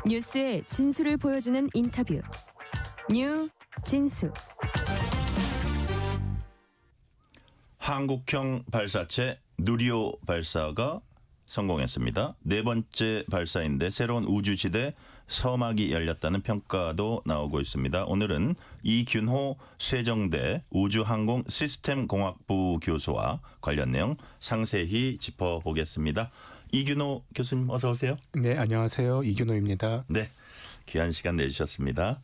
뉴스의 진수를 보여주는 인터뷰. 뉴 진수. 한국형 발사체 누리호 발사가 성공했습니다. 네 번째 발사인데 새로운 우주시대 서막이 열렸다는 평가도 나오고 있습니다. 오늘은 이균호 세종대 우주항공 시스템공학부 교수와 관련 내용 상세히 짚어보겠습니다. 이균호 교수님 어서 오세요. 네, 안녕하세요. 이균호입니다. 네, 귀한 시간 내주셨습니다.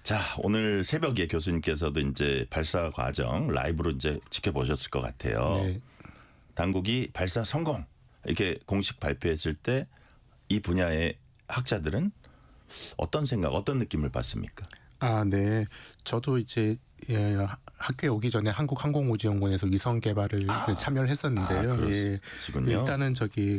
자, 오늘 새벽에 교수님께서도 이제 발사 과정 라이브로 이제 지켜보셨을 것 같아요. 네. 당국이 발사 성공 이렇게 공식 발표했을 때 이 분야의 학자들은 어떤 생각, 어떤 느낌을 받습니까? 아, 네. 저도 이제 학교에 오기 전에 한국항공우주연구원에서 위성 개발을 참여를 했었는데요. 그러시군요. 일단은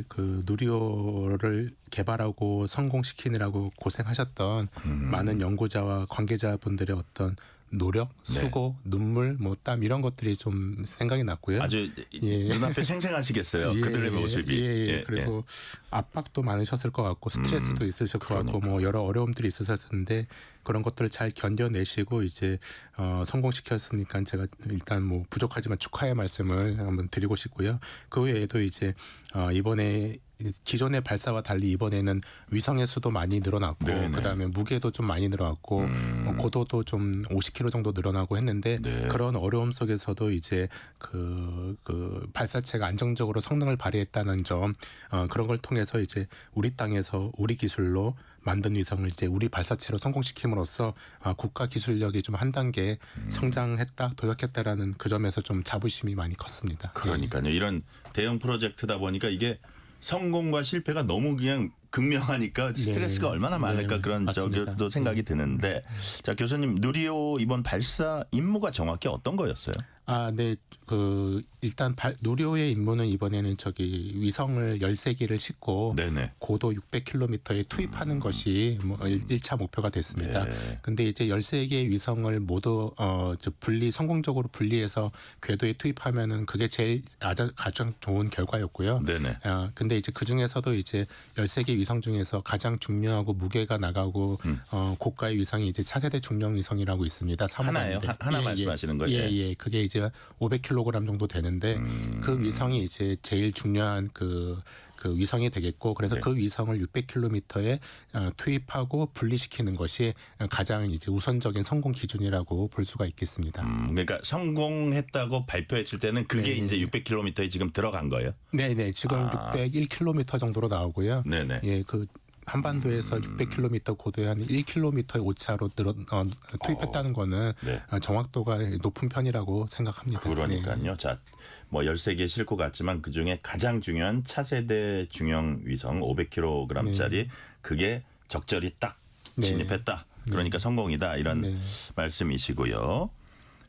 그 누리호를 개발하고 성공시키느라고 고생하셨던 많은 연구자와 관계자분들의 어떤 노력, 수고, 눈물, 땀 이런 것들이 좀 생각이 났고요. 아주 눈앞에 생생하시겠어요. 그들의 모습이. 그리고 압박도 많으셨을 것 같고 스트레스도 있으실 것 같고 여러 어려움들이 있으셨을 텐데 그런 것들을 잘 견뎌내시고 이제 성공시켰으니까 제가 일단 부족하지만 축하의 말씀을 한번 드리고 싶고요. 그 외에도 이제 이번에 기존의 발사와 달리 이번에는 위성의 수도 많이 늘어났고 그다음에 무게도 좀 많이 늘어났고 고도도 좀 50km 정도 늘어나고 했는데 그런 어려움 속에서도 이제 그 발사체가 안정적으로 성능을 발휘했다는 점 그런 걸 통해서 이제 우리 땅에서 우리 기술로 만든 위성을 이제 우리 발사체로 성공시킴으로써 국가 기술력이 좀 한 단계 성장했다, 도약했다라는 그 점에서 좀 자부심이 많이 컸습니다. 그러니까요. 이런 대형 프로젝트다 보니까 이게 성공과 실패가 너무 그냥 극명하니까 스트레스가 얼마나 많을까 그런 저도 생각이 드는데 자 교수님 누리호 이번 발사 임무가 정확히 어떤 거였어요? 아, 네. 일단 누리호의 임무는 이번에는 위성을 13개를 싣고 고도 600km에 투입하는 것이 1차 목표가 됐습니다. 근데 이제 13개의 위성을 모두 성공적으로 분리해서 궤도에 투입하면은 그게 제일 가장 좋은 결과였고요. 근데 이제 그중에서도 이제 13개 위성 중에서 가장 중요하고 무게가 나가고 고가의 위성이 이제 차세대 중령 위성이라고 있습니다. 하나예요? 하나 말씀하시는 거예요? 예. 그게 이제 500kg 정도 되는데 그 위성이 이제 제일 중요한 그 위성이 되겠고 그래서 그 위성을 600km에 투입하고 분리시키는 것이 가장 이제 우선적인 성공 기준이라고 볼 수가 있겠습니다. 그러니까 성공했다고 발표했을 때는 그게 이제 600km에 지금 들어간 거예요? 네. 지금 601km 정도로 나오고요. 예, 한반도에서 600km 고도에 한 1km의 오차로 투입했다는 거는 정확도가 높은 편이라고 생각합니다. 그러니까요. 자, 13개 싣고 갔지만 그중에 가장 중요한 차세대 중형 위성 500kg짜리 그게 적절히 딱 진입했다. 그러니까 성공이다. 이런 말씀이시고요.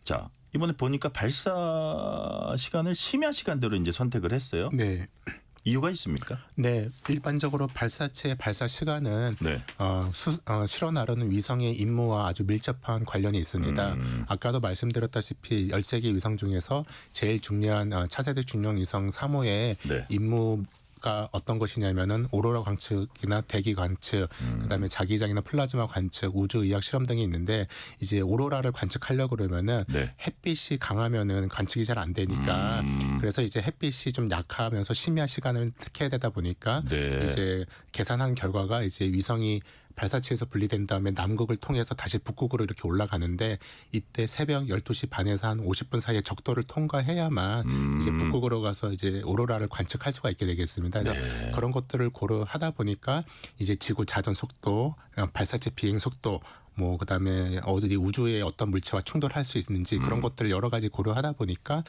자, 이번에 보니까 발사 시간을 심야 시간대로 이제 선택을 했어요. 네. 이유가 있습니까? 네. 일반적으로 발사체의 발사 시간은 실어 나르는 위성의 임무와 아주 밀접한 관련이 있습니다. 아까도 말씀드렸다시피 13개 위성 중에서 제일 중요한 차세대 중령 위성 3호의 임무가 어떤 것이냐면은 오로라 관측이나 대기 관측, 그다음에 자기장이나 플라즈마 관측, 우주 의학 실험 등이 있는데 이제 오로라를 관측하려고 그러면은 햇빛이 강하면은 관측이 잘 안 되니까 그래서 이제 햇빛이 좀 약하면서 심야 시간을 택해야 되다 보니까 이제 계산한 결과가 이제 위성이 발사체에서 분리된 다음에 남극을 통해서 다시 북극으로 이렇게 올라가는데 이때 새벽 12시 반에서 한 50분 사이에 적도를 통과해야만 이제 북극으로 가서 이제 오로라를 관측할 수가 있게 되겠습니다. 그래서 그런 것들을 고려하다 보니까 이제 지구 자전 속도, 발사체 비행 속도 그다음에 어디 우주의 어떤 물체와 충돌할 수 있는지 그런 것들을 여러 가지 고려하다 보니까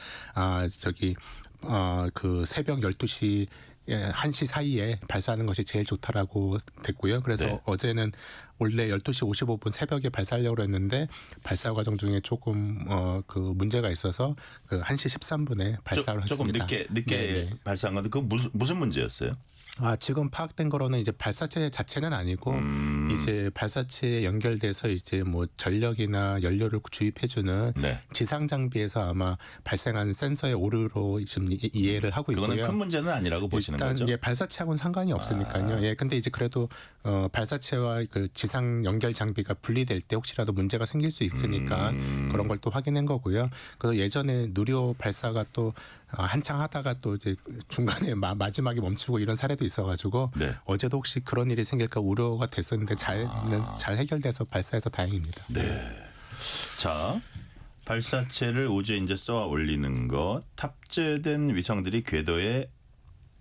그 새벽 12시 1시 사이에 발사하는 것이 제일 좋다라고 됐고요. 그래서 어제는 원래 12시 55분 새벽에 발사하려고 했는데 발사 과정 중에 조금 그 문제가 있어서 그 1시 13분에 발사를 조금 했습니다. 늦게 발사한 건데 그 무슨 문제였어요? 지금 파악된 거로는 이제 발사체 자체는 아니고 이제 발사체에 연결돼서 이제 뭐 전력이나 연료를 주입해주는 네. 지상 장비에서 아마 발생한 센서의 오류로 지금 이해를 하고 있고요. 그거는 큰 문제는 아니라고 보시는 일단 거죠? 예, 발사체하고는 상관이 없으니까요. 예, 근데 이제 그래도 발사체와 그 지상 연결 장비가 분리될 때 혹시라도 문제가 생길 수 있으니까 그런 걸 또 확인한 거고요. 그래서 예전에 누리호 발사가 또 한창 하다가 또 이제 중간에 마지막에 멈추고 이런 사례도 있어가지고 네. 어제도 혹시 그런 일이 생길까 우려가 됐었는데 잘 해결돼서 발사해서 다행입니다. 네. 자, 발사체를 우주에 이제 쏘아 올리는 것, 탑재된 위성들이 궤도에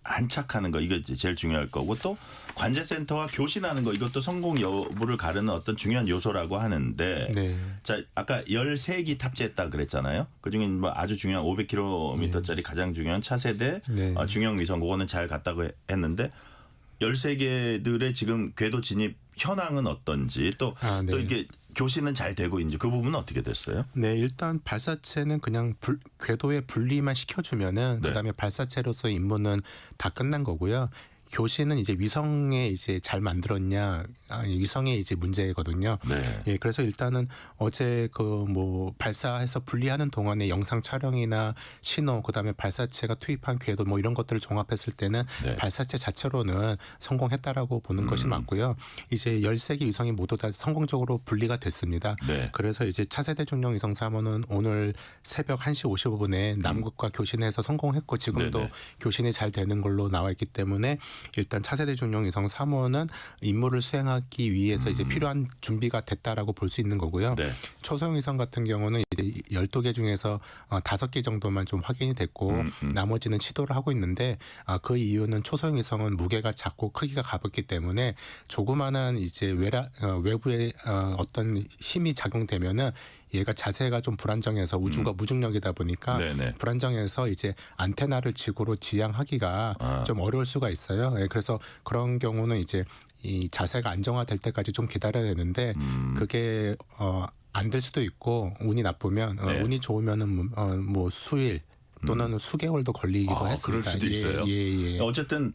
안착하는 거, 이거 이제 제일 중요할 거고, 또 관제센터와 교신하는 거, 이것도 성공 여부를 가르는 어떤 중요한 요소라고 하는데, 네. 자, 아까 13기 탑재했다 그랬잖아요. 그중에 뭐 아주 중요한 500km짜리 가장 중요한 차세대 네. 중형 위성, 그거는 잘 갔다고 했는데, 13개들의 지금 궤도 진입 현황은 어떤지, 또 이게 교신은 잘 되고 있는지, 그 부분은 어떻게 됐어요? 네, 일단 발사체는 그냥 궤도에 분리만 시켜주면은 네. 그다음에 발사체로서의 임무는 다 끝난 거고요. 교신은 이제 위성에 이제 잘 만들었냐, 위성의 이제 문제거든요. 네. 예, 그래서 일단은 어제 그 뭐 발사해서 분리하는 동안의 영상 촬영이나 신호, 그다음에 발사체가 투입한 궤도 뭐 이런 것들을 종합했을 때는 네. 발사체 자체로는 성공했다라고 보는 것이 맞고요. 이제 13개 위성이 모두 다 성공적으로 분리가 됐습니다. 네. 그래서 이제 차세대 중형 위성 3호는 오늘 새벽 1시 55분에 남극과 교신해서 성공했고 지금도 네네. 교신이 잘 되는 걸로 나와 있기 때문에 일단 차세대 중형 위성 3호는 임무를 수행하기 위해서 이제 필요한 준비가 됐다라고 볼 수 있는 거고요. 네. 초소형 위성 같은 경우는 이제 12개 중에서 5개 정도만 좀 확인이 됐고 나머지는 시도를 하고 있는데 그 이유는 초소형 위성은 무게가 작고 크기가 가볍기 때문에 조그마한 이제 외부에 어떤 힘이 작용되면은 얘가 자세가 좀 불안정해서 우주가 무중력이다 보니까 네네. 불안정해서 이제 안테나를 지구로 지향하기가 좀 어려울 수가 있어요. 예, 그래서 그런 경우는 이제 이 자세가 안정화될 때까지 좀 기다려야 되는데 그게 안 될 수도 있고 운이 나쁘면 네. 운이 좋으면은 뭐 수일 또는 수개월도 걸리기도 했습니다. 그럴 수도 있어요. 예. 어쨌든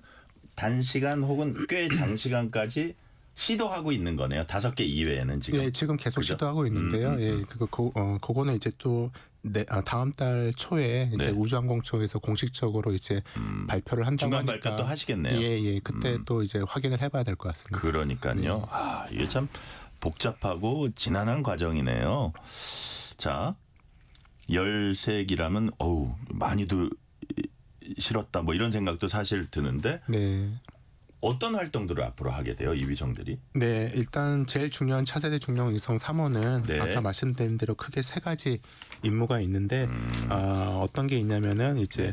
단시간 혹은 꽤 장시간까지 시도하고 있는 거네요. 5개 이외에는 지금. 예, 지금 계속 그죠? 시도하고 있는데요. 예, 그거는 이제 또 다음 달 초에 이제 네. 우주항공청에서 공식적으로 이제 발표를 한다고 중간 하니까 발표 또 하시겠네요. 예, 그때 또 이제 확인을 해봐야 될 것 같습니다. 그러니까요. 이게 참 복잡하고 지난한 과정이네요. 자, 13기라면 많이도 실었다 뭐 이런 생각도 사실 드는데 네. 어떤 활동들을 앞으로 하게 돼요, 이 위성들이? 네, 일단 제일 중요한 차세대 중형 위성 3호는 네. 아까 말씀드린 대로 크게 3가지 임무가 있는데 어떤 게 있냐면은 이제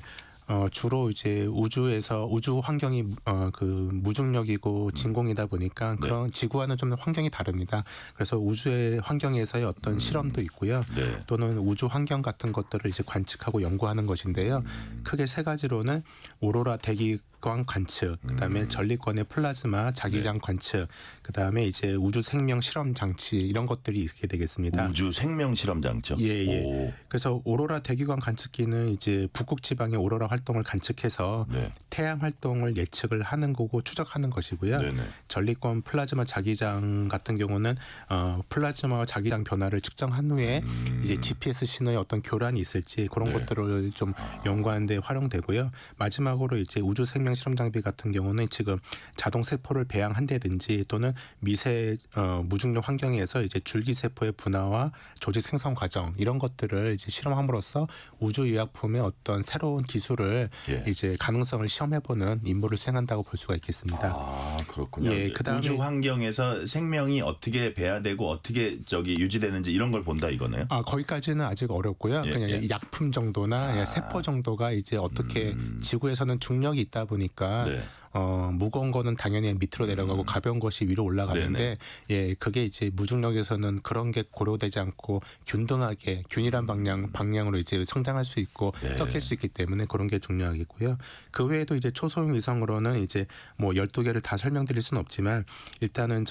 주로 이제 우주에서 우주 환경이 그 무중력이고 진공이다 보니까 그런 지구와는 좀 환경이 다릅니다. 그래서 우주의 환경에서의 어떤 실험도 있고요. 네. 또는 우주 환경 같은 것들을 이제 관측하고 연구하는 것인데요. 크게 3가지로는 오로라 대기광 관측, 그다음에 전리권의 플라즈마 자기장 관측, 그다음에 이제 우주 생명 실험 장치 이런 것들이 있게 되겠습니다. 우주 생명 실험 장치. 예. 그래서 오로라 대기광 관측기는 이제 북극 지방의 오로라 활동을 관측해서 네. 태양 활동을 예측을 하는 거고 추적하는 것이고요. 네네. 전리권 플라즈마 자기장 같은 경우는 플라즈마와 자기장 변화를 측정한 후에 이제 GPS 신호의 어떤 교란이 있을지 그런 네. 것들을 좀 연구하는 데 활용되고요. 마지막으로 이제 우주 생명 실험 장비 같은 경우는 지금 자동 세포를 배양한다든지 또는 미세 무중력 환경에서 이제 줄기 세포의 분화와 조직 생성 과정 이런 것들을 이제 실험함으로써 우주 의약품의 어떤 새로운 기술을 이제 가능성을 시험해보는 임무를 수행한다고 볼 수가 있겠습니다. 그렇군요. 예, 그다음에 우주 환경에서 생명이 어떻게 배아되고 어떻게 유지되는지 이런 걸 본다 이거네요. 거기까지는 아직 어렵고요. 그냥 약품 정도나 세포 정도가 이제 어떻게 지구에서는 중력이 있다 보니까 네. 무거운 거는 당연히 밑으로 내려가고 가벼운 것이 위로 올라가는데 그게 이제 무중력에서는 그런 게 고려되지 않고 균등하게 균일한 방향으로 이제 성장할 수 있고 섞일 수 있기 때문에 그런 게 중요하겠고요. 그 외에도 이제 초소형 위성으로는 이제 뭐 12개를 다 설명드릴 수는 없지만 일단은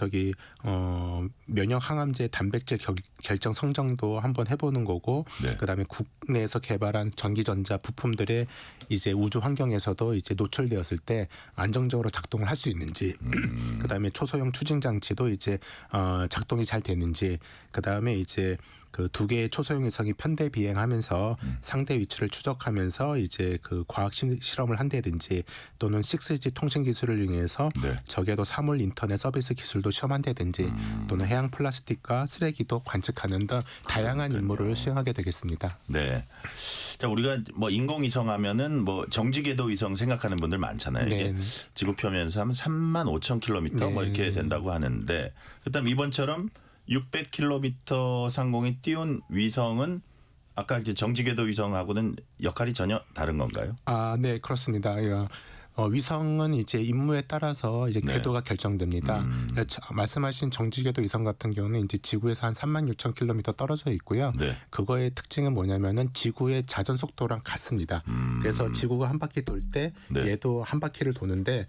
면역 항암제 단백질 결정 성정도 한번 해보는 거고 그다음에 국내에서 개발한 전기전자 부품들의 이제 우주 환경에서도 이제 노출되었을 때 안정적으로 작동을 할 수 있는지, 그다음에 초소형 추진 장치도 이제 작동이 잘 되는지, 그다음에 이제 그 두 개의 초소형 위성이 편대 비행하면서 상대 위치를 추적하면서 이제 그 과학 실험을 한다든지 또는 6G 통신 기술을 이용해서 네. 적에도 사물 인터넷 서비스 기술도 시험한다든지 또는 해양 플라스틱과 쓰레기도 관측하는 등 다양한 임무를 수행하게 되겠습니다. 네. 자, 우리가 뭐 인공위성 하면은 뭐 정지궤도 위성 생각하는 분들 많잖아요. 이게 네. 지구 표면에서 하면 35,000km 네. 뭐 이렇게 된다고 하는데, 그다음 이번처럼 600km 상공에 띄운 위성은 아까 이제 정지궤도 위성하고는 역할이 전혀 다른 건가요? 아, 네, 그렇습니다. 위성은 이제 임무에 따라서 이제 네. 궤도가 결정됩니다. 말씀하신 정지궤도 위성 같은 경우는 이제 지구에서 한 36,000km 떨어져 있고요. 네. 그거의 특징은 뭐냐면은 지구의 자전 속도랑 같습니다. 그래서 지구가 한 바퀴 돌 때 네. 얘도 한 바퀴를 도는데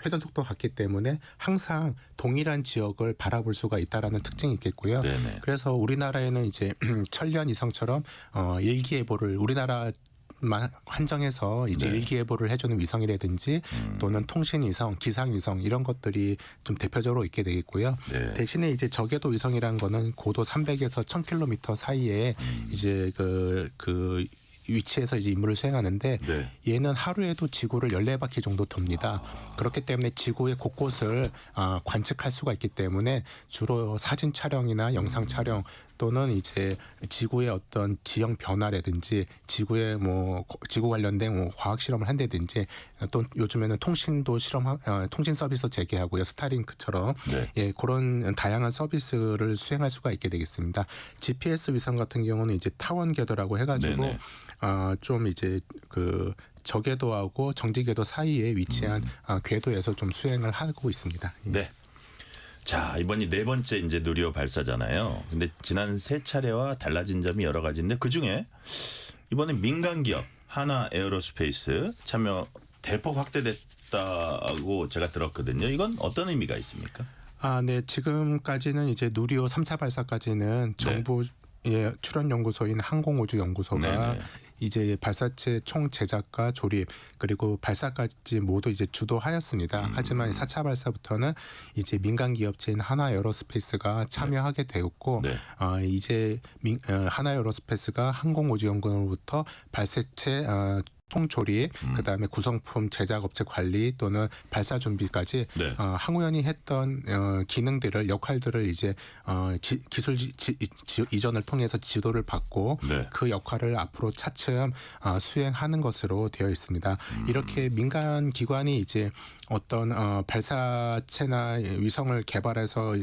회전 속도가 같기 때문에 항상 동일한 지역을 바라볼 수가 있다라는 특징이 있겠고요. 네네. 그래서 우리나라에는 이제 천리안 위성처럼 일기예보를 우리나라 한정해서 이제 네. 일기예보를 해주는 위성이라든지 또는 통신위성, 기상위성 이런 것들이 좀 대표적으로 있게 되겠고요. 네. 대신에 이제 저궤도 위성이라는 거는 고도 300에서 1000km 사이에 이제 그 위치에서 이제 임무를 수행하는데 네. 얘는 하루에도 지구를 14바퀴 정도 돕니다. 그렇기 때문에 지구의 곳곳을 관측할 수가 있기 때문에 주로 사진 촬영이나 영상 촬영 또는 이제 지구의 어떤 지형 변화라든지 지구의 지구 관련된 과학 실험을 한다든지 또 요즘에는 통신도 통신 서비스도 재개하고요. 스타링크처럼 네. 예, 그런 다양한 서비스를 수행할 수가 있게 되겠습니다. GPS 위성 같은 경우는 이제 타원 궤도라고 해가지고 네네. 좀 이제 그 저궤도하고 정지궤도 사이에 위치한 궤도에서 좀 수행을 하고 있습니다. 예. 네. 자, 이번이 네 번째 이제 누리호 발사잖아요. 근데 지난 세 차례와 달라진 점이 여러 가지인데 그중에 이번에 민간 기업 하나 에어로스페이스 참여 대폭 확대됐다고 제가 들었거든요. 이건 어떤 의미가 있습니까? 네. 지금까지는 이제 누리호 3차 발사까지는 정부 출연 연구소인 항공우주연구소가 네네. 이제 발사체 총 제작과 조립 그리고 발사까지 모두 이제 주도하였습니다. 하지만 4차 발사부터는 이제 민간 기업체인 하나 에어로스페이스가 참여하게 되었고 네. 이제 하나 에어로스페이스가 항공우주연구소로부터 발사체 총조립, 그다음에 구성품 제작 업체 관리 또는 발사 준비까지 네. 항우연이 했던 기능들을 역할들을 이제 기술 이전을 통해서 지도를 받고 네. 그 역할을 앞으로 차츰 수행하는 것으로 되어 있습니다. 이렇게 민간 기관이 이제 어떤 발사체나 위성을 개발해서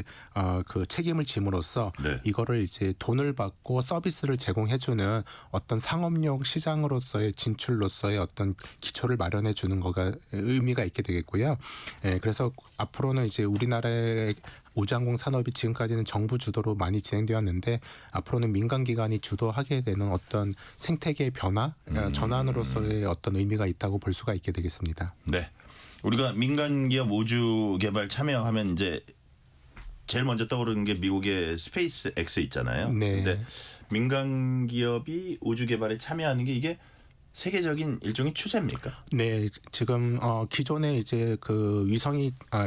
그 책임을 짐으로써 네. 이거를 이제 돈을 받고 서비스를 제공해주는 어떤 상업용 시장으로서의 진출로서의 어떤 기초를 마련해 주는 거가 의미가 있게 되겠고요. 예, 그래서 앞으로는 이제 우리나라의 우주항공 산업이 지금까지는 정부 주도로 많이 진행되었는데 앞으로는 민간 기관이 주도하게 되는 어떤 생태계의 변화, 전환으로서의 어떤 의미가 있다고 볼 수가 있게 되겠습니다. 네. 우리가 민간 기업 우주 개발 참여하면 이제 제일 먼저 떠오르는 게 미국의 스페이스 X 있잖아요. 네. 근데 민간 기업이 우주 개발에 참여하는 게 이게 세계적인 일종의 추세입니까? 네, 지금 기존에 이제 그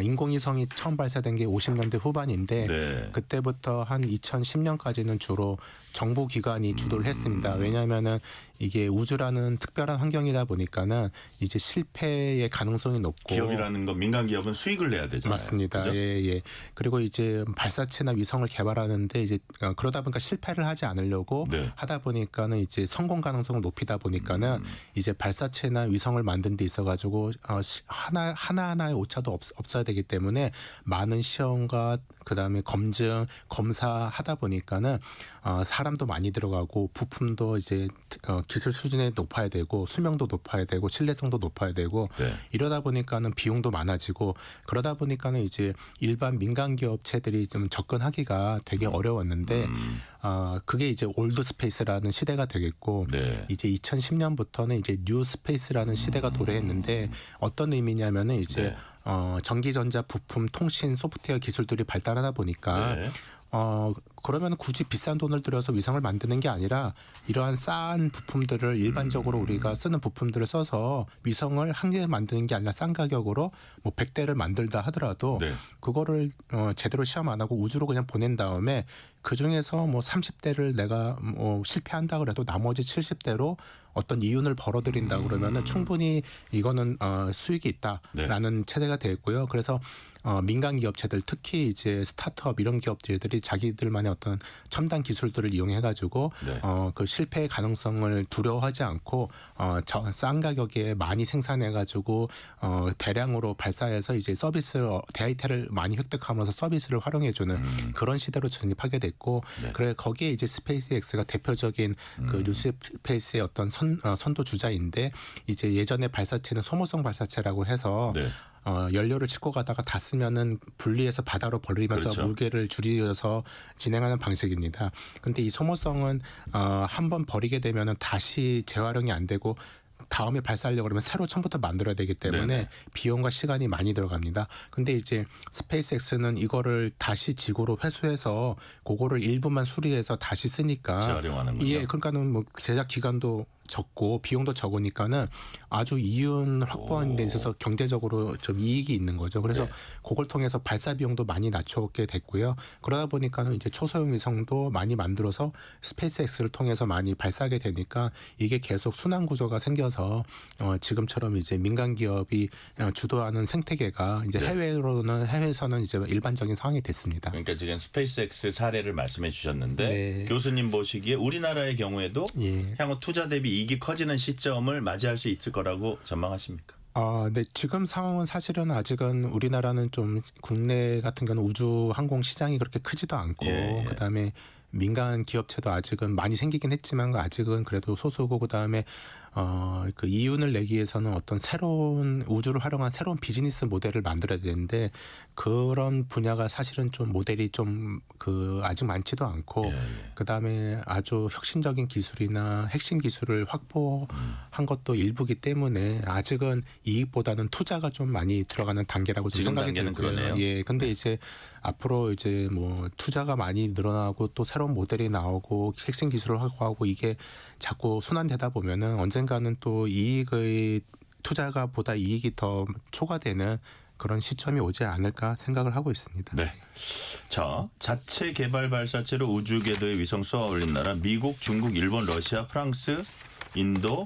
인공위성이 처음 발사된 게 50년대 후반인데 네. 그때부터 한 2010년까지는 주로 정부 기관이 주도를 했습니다. 왜냐하면은 이게 우주라는 특별한 환경이다 보니까는 이제 실패의 가능성이 높고 기업이라는 건 민간 기업은 수익을 내야 되잖아요. 맞습니다. 그죠? 예. 그리고 이제 발사체나 위성을 개발하는데 이제 그러다 보니까 실패를 하지 않으려고 네. 하다 보니까는 이제 성공 가능성을 높이다 보니까는 이제 발사체나 위성을 만든 데 있어 가지고 하나하나의 오차도 없어야 되기 때문에 많은 시험과 그다음에 검사하다 보니까는 사람도 많이 들어가고 부품도 이제 기술 수준이 높아야 되고 수명도 높아야 되고 신뢰성도 높아야 되고 네. 이러다 보니까는 비용도 많아지고 그러다 보니까는 이제 일반 민간 기업체들이 좀 접근하기가 되게 어려웠는데 그게 이제 올드 스페이스라는 시대가 되겠고 네. 이제 2010년부터는 이제 뉴 스페이스라는 시대가 도래했는데 어떤 의미냐면은 이제 네. 전기전자 부품 통신 소프트웨어 기술들이 발달하다 보니까 네. 그러면 굳이 비싼 돈을 들여서 위성을 만드는 게 아니라 이러한 싼 부품들을 일반적으로 우리가 쓰는 부품들을 써서 위성을 한 개 만드는 게 아니라 싼 가격으로 뭐 100대를 만들다 하더라도 네. 그거를 제대로 시험 안 하고 우주로 그냥 보낸 다음에 그 중에서 뭐 30대를 내가 뭐 실패한다 그래도 나머지 70대로 어떤 이윤을 벌어들인다 그러면은 충분히 이거는 수익이 있다라는 네. 체제가 되어 있고요. 그래서 민간 기업체들 특히 이제 스타트업 이런 기업들이 자기들만의 어떤 첨단 기술들을 이용해 가지고 네. 그 실패의 가능성을 두려워하지 않고 싼 가격에 많이 생산해 가지고 대량으로 발사해서 이제 서비스를 데이터를 많이 획득하면서 서비스를 활용해 주는 그런 시대로 진입하게 됐고 네. 그래 거기에 이제 스페이스X가 대표적인 그 뉴스페이스의 어떤 선도 주자인데 이제 예전에 발사체는 소모성 발사체라고 해서 네. 연료를 싣고 가다가 다 쓰면은 분리해서 바다로 버리면서 그렇죠. 무게를 줄여서 진행하는 방식입니다. 근데 이 소모성은 한번 버리게 되면은 다시 재활용이 안 되고 다음에 발사하려고 그러면 새로 처음부터 만들어야 되기 때문에 네네. 비용과 시간이 많이 들어갑니다. 근데 이제 스페이스X는 이거를 다시 지구로 회수해서 그거를 일부만 수리해서 다시 쓰니까 재활용하는군요. 예, 그러니까는 뭐 제작 기간도 적고 비용도 적으니까는 아주 이윤 확보하는 데 있어서 경제적으로 좀 이익이 있는 거죠. 그래서 네. 그걸 통해서 발사 비용도 많이 낮추게 됐고요. 그러다 보니까는 이제 초소형 위성도 많이 만들어서 스페이스X를 통해서 많이 발사하게 되니까 이게 계속 순환 구조가 생겨서 지금처럼 이제 민간 기업이 주도하는 생태계가 이제 네. 해외에서는 이제 일반적인 상황이 됐습니다. 그러니까 지금 스페이스X 사례를 말씀해 주셨는데 네. 교수님 보시기에 우리나라의 경우에도 예. 향후 투자 대비 이익이 커지는 시점을 맞이할 수 있을 거라고 전망하십니까? 네. 지금 상황은 사실은 아직은 우리나라는 좀 국내 같은 경우는 우주 항공 시장이 그렇게 크지도 않고 예. 그다음에 민간 기업체도 아직은 많이 생기긴 했지만 아직은 그래도 소수고 그다음에 그 이윤을 내기 위해서는 어떤 새로운 우주를 활용한 새로운 비즈니스 모델을 만들어야 되는데 그런 분야가 사실은 좀 모델이 좀 아직 많지도 않고 그다음에 아주 혁신적인 기술이나 핵심 기술을 확보한 것도 일부기 때문에 아직은 이익보다는 투자가 좀 많이 들어가는 단계라고 좀 지금 생각이 단계는 들고요. 그러네요. 예. 근데 이제 앞으로 이제 뭐 투자가 많이 늘어나고 또 새로운 모델이 나오고 핵심 기술을 확보하고 이게 자꾸 순환되다 보면은 언젠가는 또 이익의 투자가 보다 이익이 더 초과되는 그런 시점이 오지 않을까 생각을 하고 있습니다. 네. 자, 자체 개발 발사체로 우주 궤도에 위성 쏘아 올린 나라 미국, 중국, 일본, 러시아, 프랑스, 인도,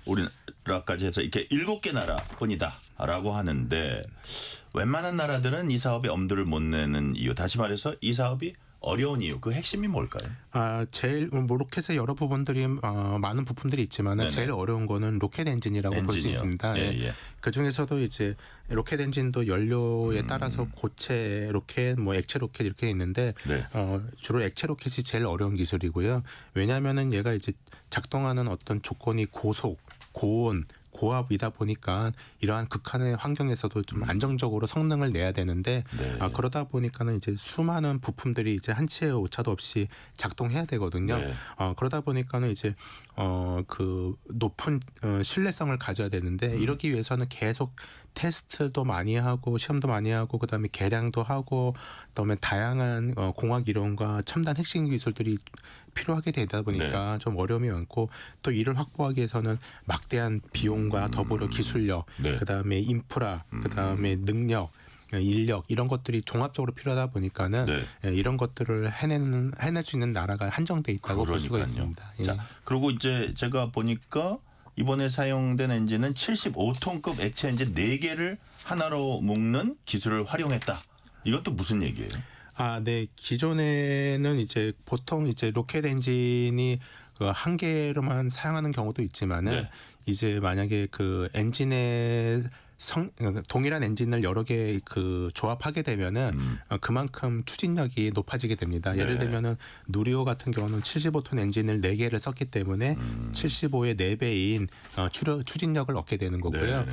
우리나라까지 해서 이렇게 7개 나라뿐이다라고 하는데 웬만한 나라들은 이 사업에 엄두를 못 내는 이유, 다시 말해서 이 사업이 어려운 이유, 그 핵심이 뭘까요? 제일 뭐 로켓의 여러 부분들이 많은 부품들이 있지만 네네. 제일 어려운 거는 로켓 엔진이라고 볼 수 엔진이요. 있습니다. 예. 그 중에서도 이제 로켓 엔진도 연료에 따라서 고체 로켓, 뭐 액체 로켓 이렇게 있는데 네. 주로 액체 로켓이 제일 어려운 기술이고요. 왜냐하면은 얘가 이제 작동하는 어떤 조건이 고속, 고온, 고압이다 보니까 이러한 극한의 환경에서도 좀 안정적으로 성능을 내야 되는데 네. 그러다 보니까는 이제 수많은 부품들이 이제 한치의 오차도 없이 작동해야 되거든요. 네. 그러다 보니까는 이제 그 높은 신뢰성을 가져야 되는데 이러기 위해서는 계속 테스트도 많이 하고 시험도 많이 하고 그다음에 개량도 하고 그다음에 다양한 공학 이론과 첨단 핵심 기술들이 필요하게 되다 보니까 네. 좀 어려움이 많고 또 이를 확보하기 위해서는 막대한 비용과 더불어 기술력, 네. 그다음에 인프라, 그다음에 능력, 인력 이런 것들이 종합적으로 필요하다 보니까는 네. 이런 것들을 해낼 수 있는 나라가 한정돼 있다고 볼 수가 그러니까요. 있습니다. 예. 자, 그리고 이제 제가 보니까 이번에 사용된 엔진은 75톤급 액체 엔진 4개를 하나로 묶는 기술을 활용했다. 이것도 무슨 얘기예요? 네. 기존에는 이제 보통 이제 로켓 엔진이 한 개로만 사용하는 경우도 있지만은 네. 이제 만약에 그 엔진의 동일한 엔진을 여러 개 조합하게 되면은 그만큼 추진력이 높아지게 됩니다. 예를 네. 들면은 누리호 같은 경우는 75톤 엔진을 4개를 썼기 때문에 75의 4배인 추진력을 얻게 되는 거고요. 네.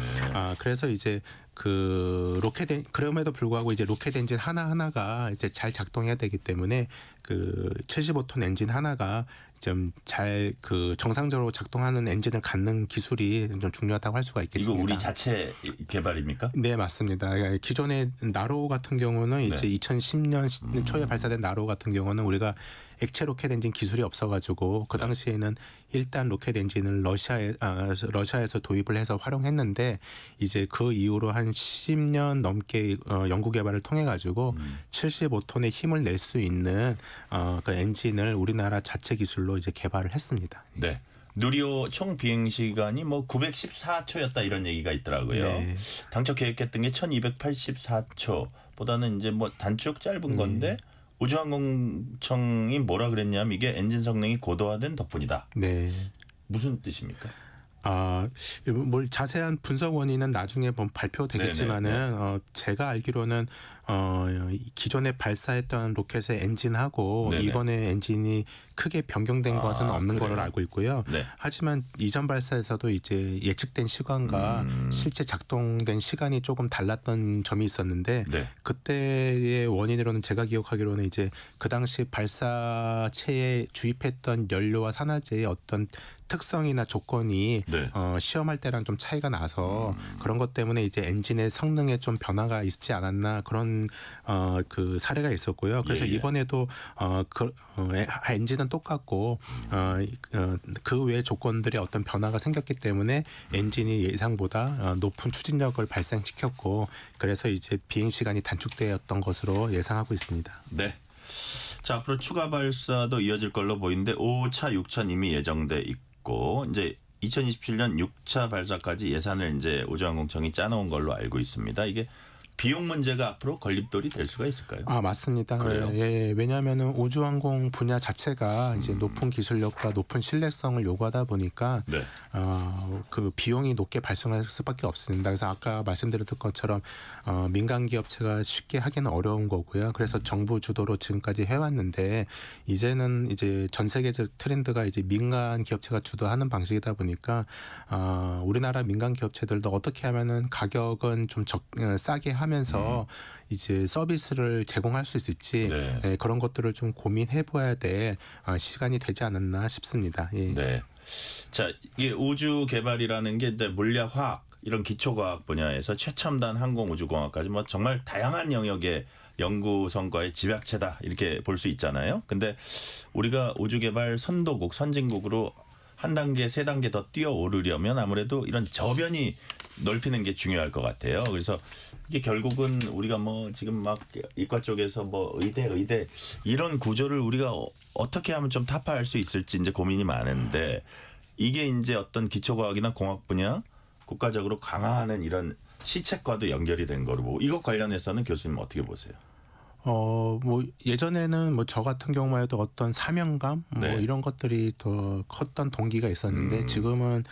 그래서 이제 그럼에도 불구하고 이제 로켓 엔진 하나하나가 이제 잘 작동해야 되기 때문에 그 75톤 엔진 하나가 좀 잘 그 정상적으로 작동하는 엔진을 갖는 기술이 좀 중요하다고 할 수가 있겠습니다. 이거 우리 자체 개발입니까? 네, 맞습니다. 기존의 나로 같은 경우는 네. 이제 2010년 초에 발사된 나로 같은 경우는 우리가 액체 로켓 엔진 기술이 없어가지고 그 당시에는 일단 로켓 엔진을 러시아에서 도입을 해서 활용했는데 이제 그 이후로 한 10년 넘게 연구 개발을 통해 가지고 75톤의 힘을 낼 수 있는 그 엔진을 우리나라 자체 기술로 이제 개발을 했습니다. 네. 누리호 총 비행 시간이 뭐 914초였다 이런 얘기가 있더라고요. 네. 당초 계획했던 게 1284초보다는 이제 뭐 단축 짧은 건데 우주항공청이 뭐라 그랬냐면 이게 엔진 성능이 고도화된 덕분이다. 네. 무슨 뜻입니까? 뭘 자세한 분석 원인은 나중에 발표되겠지만은 제가 알기로는 기존에 발사했던 로켓의 엔진하고 네네. 이번에 엔진이 크게 변경된 것은 없는 걸로 알고 있고요. 네. 하지만 이전 발사에서도 이제 예측된 시간과 실제 작동된 시간이 조금 달랐던 점이 있었는데 네. 그때의 원인으로는 제가 기억하기로는 이제 그 당시 발사체에 주입했던 연료와 산화제의 어떤 특성이나 조건이 네. 시험할 때랑 좀 차이가 나서 그런 것 때문에 이제 엔진의 성능에 좀 변화가 있지 않았나 그런 그 사례가 있었고요. 그래서 예. 이번에도 엔진은 똑같고 그 외 조건들의 어떤 변화가 생겼기 때문에 엔진이 예상보다 높은 추진력을 발생시켰고 그래서 이제 비행 시간이 단축되었던 것으로 예상하고 있습니다. 네. 자, 앞으로 추가 발사도 이어질 걸로 보이는데 5차, 6차 이미 예정돼 있고 이제 2027년 6차 발사까지 예산을 이제 우주항공청이 짜놓은 걸로 알고 있습니다. 이게 비용 문제가 앞으로 걸림돌이 될 수가 있을까요? 맞습니다. 그래요? 예, 왜냐하면은 우주항공 분야 자체가 이제 높은 기술력과 높은 신뢰성을 요구하다 보니까 네. 그 비용이 높게 발생할 수밖에 없습니다. 그래서 아까 말씀드렸던 것처럼 민간 기업체가 쉽게 하기는 어려운 거고요. 그래서 정부 주도로 지금까지 해왔는데 이제는 이제 전 세계적 트렌드가 이제 민간 기업체가 주도하는 방식이다 보니까 우리나라 민간 기업체들도 어떻게 하면은 가격은 좀 싸게 하면서 이제 서비스를 제공할 수 있을지 네. 그런 것들을 좀 고민해봐야 될 시간이 되지 않았나 싶습니다. 예. 네. 자, 이게 우주 개발이라는 게 이제 물리학, 화학 이런 기초과학 분야에서 최첨단 항공우주공학까지 뭐 정말 다양한 영역의 연구 성과의 집약체다 이렇게 볼 수 있잖아요. 근데 우리가 우주 개발 선도국, 선진국으로 한 단계, 세 단계 더 뛰어오르려면 아무래도 이런 저변이 넓히는 게 중요할 것 같아요. 그래서 이게 결국은 우리가 뭐 지금 막 이과 쪽에서 뭐 의대 이런 구조를 우리가 어떻게 하면 좀 타파할 수 있을지 이제 고민이 많은데 이게 이제 어떤 기초과학이나 공학 분야 국가적으로 강화하는 이런 시책과도 연결이 된 거로 보고 이것 관련해서는 교수님 어떻게 보세요? 뭐 예전에는 뭐 저 같은 경우만 해도 어떤 사명감 뭐 네. 이런 것들이 더 컸던 동기가 있었는데 지금은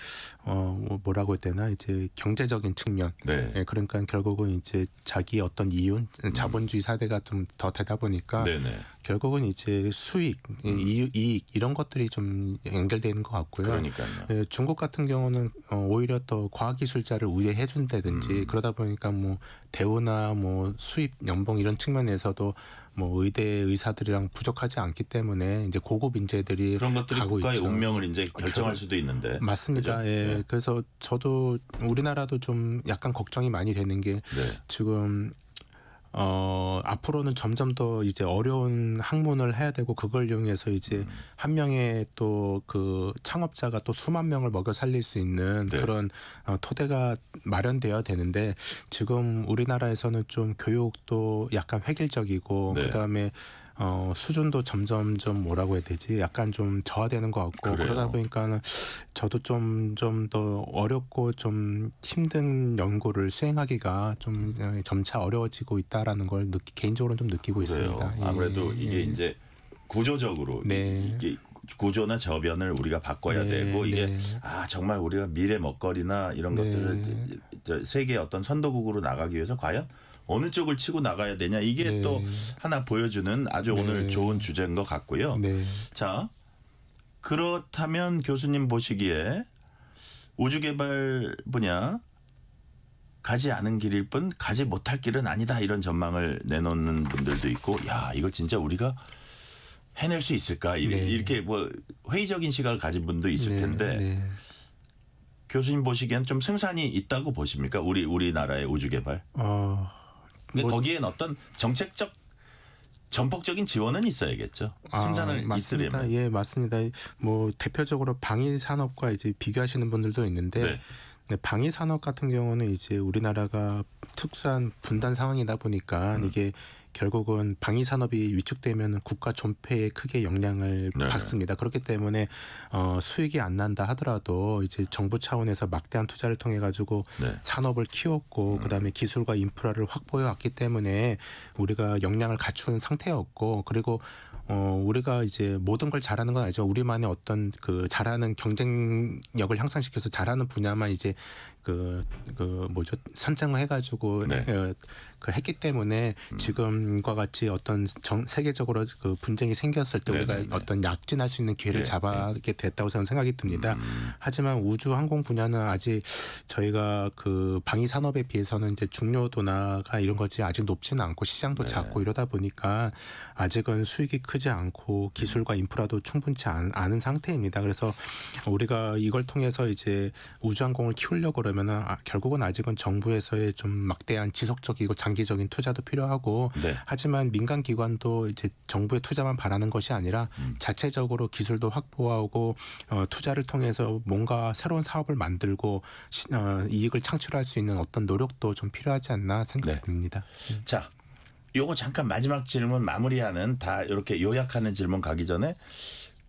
뭐라고 해야 되나 이제 경제적인 측면. 네. 예, 그러니까 결국은 이제 자기 어떤 이윤, 자본주의 사대가 좀 더 되다 보니까 네네. 결국은 이제 수익, 이익 이런 것들이 좀 연결되는 것 같고요. 그러니까요. 예, 중국 같은 경우는 오히려 더 과학기술자를 우대해 준다든지 그러다 보니까 뭐 대우나 뭐 수입 연봉 이런 측면에서도 뭐 의대 의사들이랑 부족하지 않기 때문에 이제 고급 인재들이 그런 것들이 가고 국가의 있죠. 운명을 이제 결정할 수도 있는데. 맞습니다. 그죠? 예. 네. 그래서 저도 우리나라도 좀 약간 걱정이 많이 되는 게 네. 지금 앞으로는 점점 더 이제 어려운 학문을 해야 되고 그걸 이용해서 이제 한 명의 또 그 창업자가 또 수만 명을 먹여 살릴 수 있는 네. 그런 토대가 마련되어야 되는데 지금 우리나라에서는 좀 교육도 약간 획일적이고 네. 그다음에 수준도 점점점 뭐라고 해야 되지? 약간 좀 저하되는 것 같고 그래요. 그러다 보니까는 저도 좀 더 어렵고 좀 힘든 연구를 수행하기가 좀 점차 어려워지고 있다라는 걸 개인적으로 좀 느끼고 그래요. 있습니다. 예, 아무래도 이게 예. 이제 구조적으로 네. 이게 구조나 저변을 우리가 바꿔야 네, 되고 이게 네. 정말 우리가 미래 먹거리나 이런 네. 것들을 세계 어떤 선도국으로 나가기 위해서 과연 어느 쪽을 치고 나가야 되냐 이게 네. 또 하나 보여주는 아주 네. 오늘 좋은 주제인 것 같고요. 네. 자, 그렇다면 교수님 보시기에 우주개발 분야 가지 않은 길일 뿐 가지 못할 길은 아니다 이런 전망을 내놓는 분들도 있고 야 이거 진짜 우리가 해낼 수 있을까 이렇게 뭐 회의적인 시각을 가진 분도 있을 텐데 교수님 보시기엔 좀 승산이 있다고 보십니까? 우리나라의 우주 개발? 거기엔 어떤 정책적 전폭적인 지원은 있어야겠죠. 승산을 맞습니다. 있으려면. 예, 맞습니다. 뭐 대표적으로 방위 산업과 이제 비교하시는 분들도 있는데 방위 산업 같은 경우는 이제 우리나라가 특수한 분단 상황이다 보니까 이게 결국은 방위 산업이 위축되면 국가 존폐에 크게 영향을 받습니다. 그렇기 때문에 수익이 안 난다 하더라도 이제 정부 차원에서 막대한 투자를 통해 가지고 산업을 키웠고 그다음에 기술과 인프라를 확보해 왔기 때문에 우리가 역량을 갖춘 상태였고 그리고 우리가 이제 모든 걸 잘하는 건 아니죠. 우리만의 어떤 그 잘하는 경쟁력을 향상시켜서 잘하는 분야만 이제 선정을 해가지고 했기 때문에 지금과 같이 어떤 세계적으로 그 분쟁이 생겼을 때 우리가 어떤 약진할 수 있는 기회를 잡게 됐다고 저는 생각이 듭니다. 하지만 우주 항공 분야는 아직 저희가 그 방위 산업에 비해서는 이제 중요도나 이런 것이 아직 높지는 않고 시장도 작고 이러다 보니까 아직은 수익이 크지 않고 기술과 인프라도 충분치 않은 상태입니다. 그래서 우리가 이걸 통해서 이제 우주 항공을 키우려고 그러면은 결국은 아직은 정부에서의 좀 막대한 지속적이고 장기적인 투자도 필요하고 하지만 민간 기관도 이제 정부의 투자만 바라는 것이 아니라 자체적으로 기술도 확보하고 투자를 통해서 뭔가 새로운 사업을 만들고 이익을 창출할 수 있는 어떤 노력도 좀 필요하지 않나 생각이 듭니다. 자, 요거 잠깐 마지막 질문 마무리하는 다 이렇게 요약하는 질문 가기 전에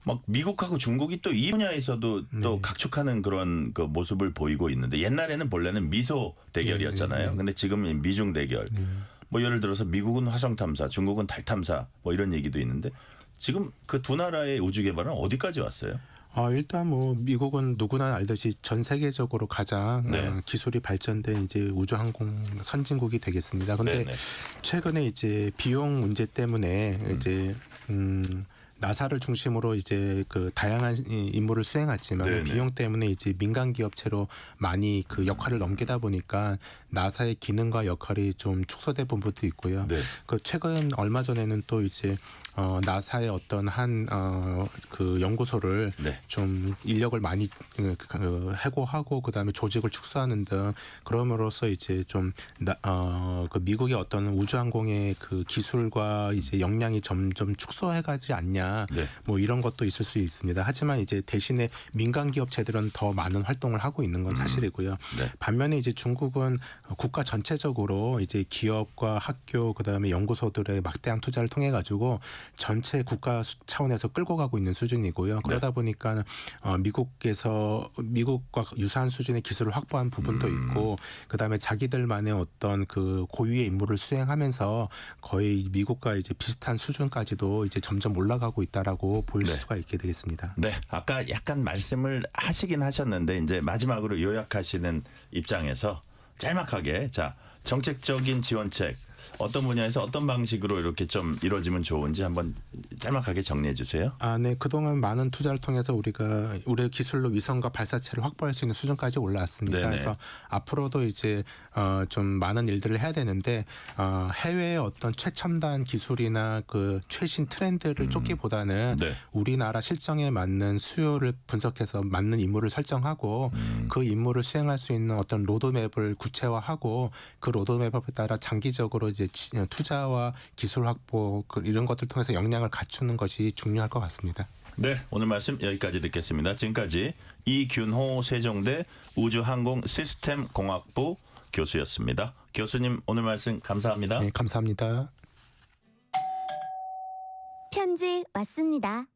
막 미국하고 중국이 또 이 분야에서도 또 각축하는 그런 그 모습을 보이고 있는데 옛날에는 본래는 미소 대결이었잖아요. 근데 지금은 미중 대결. 뭐 예를 들어서 미국은 화성 탐사, 중국은 달 탐사 뭐 이런 얘기도 있는데 지금 그 두 나라의 우주 개발은 어디까지 왔어요? 일단 뭐 미국은 누구나 알듯이 전 세계적으로 가장 기술이 발전된 이제 우주 항공 선진국이 되겠습니다. 그런데 최근에 이제 비용 문제 때문에 이제 나사를 중심으로 이제 그 다양한 임무를 수행했지만 비용 때문에 이제 민간 기업체로 많이 그 역할을 넘기다 보니까 나사의 기능과 역할이 좀 축소된 부분도 있고요. 그 최근 얼마 전에는 또 이제 나사의 어떤 그 연구소를 좀 인력을 많이 해고하고 그다음에 조직을 축소하는 등 그럼으로써 이제 좀 그 미국의 어떤 우주항공의 그 기술과 이제 역량이 점점 축소해가지 않냐 뭐 이런 것도 있을 수 있습니다. 하지만 이제 대신에 민간 기업체들은 더 많은 활동을 하고 있는 건 사실이고요. 반면에 이제 중국은 국가 전체적으로 이제 기업과 학교 그다음에 연구소들의 막대한 투자를 통해 가지고 전체 국가 차원에서 끌고 가고 있는 수준이고요. 그러다 보니까 미국과 유사한 수준의 기술을 확보한 부분도 있고 그다음에 자기들만의 어떤 그 고유의 임무를 수행하면서 거의 미국과 이제 비슷한 수준까지도 이제 점점 올라가고 있다라고 볼 수가 있게 되겠습니다. 네, 아까 약간 말씀을 하시긴 하셨는데 이제 마지막으로 요약하시는 입장에서 짤막하게 자 정책적인 지원책 어떤 분야에서 어떤 방식으로 이렇게 좀 이루어지면 좋은지 한번 짤막하게 정리해 주세요. 네. 그동안 많은 투자를 통해서 우리가 우리의 기술로 위성과 발사체를 확보할 수 있는 수준까지 올라왔습니다. 그래서 앞으로도 이제 좀 많은 일들을 해야 되는데 해외의 어떤 최첨단 기술이나 그 최신 트렌드를 쫓기보다는 우리나라 실정에 맞는 수요를 분석해서 맞는 임무를 설정하고 그 임무를 수행할 수 있는 어떤 로드맵을 구체화하고 그 로드맵에 따라 장기적으로 이제 투자와 기술 확보 이런 것들 통해서 역량을 갖추는 것이 중요할 것 같습니다. 네, 오늘 말씀 여기까지 듣겠습니다. 지금까지 이균호 세종대 우주항공시스템공학부 교수였습니다. 교수님 오늘 말씀 감사합니다. 네, 감사합니다. 편지 왔습니다.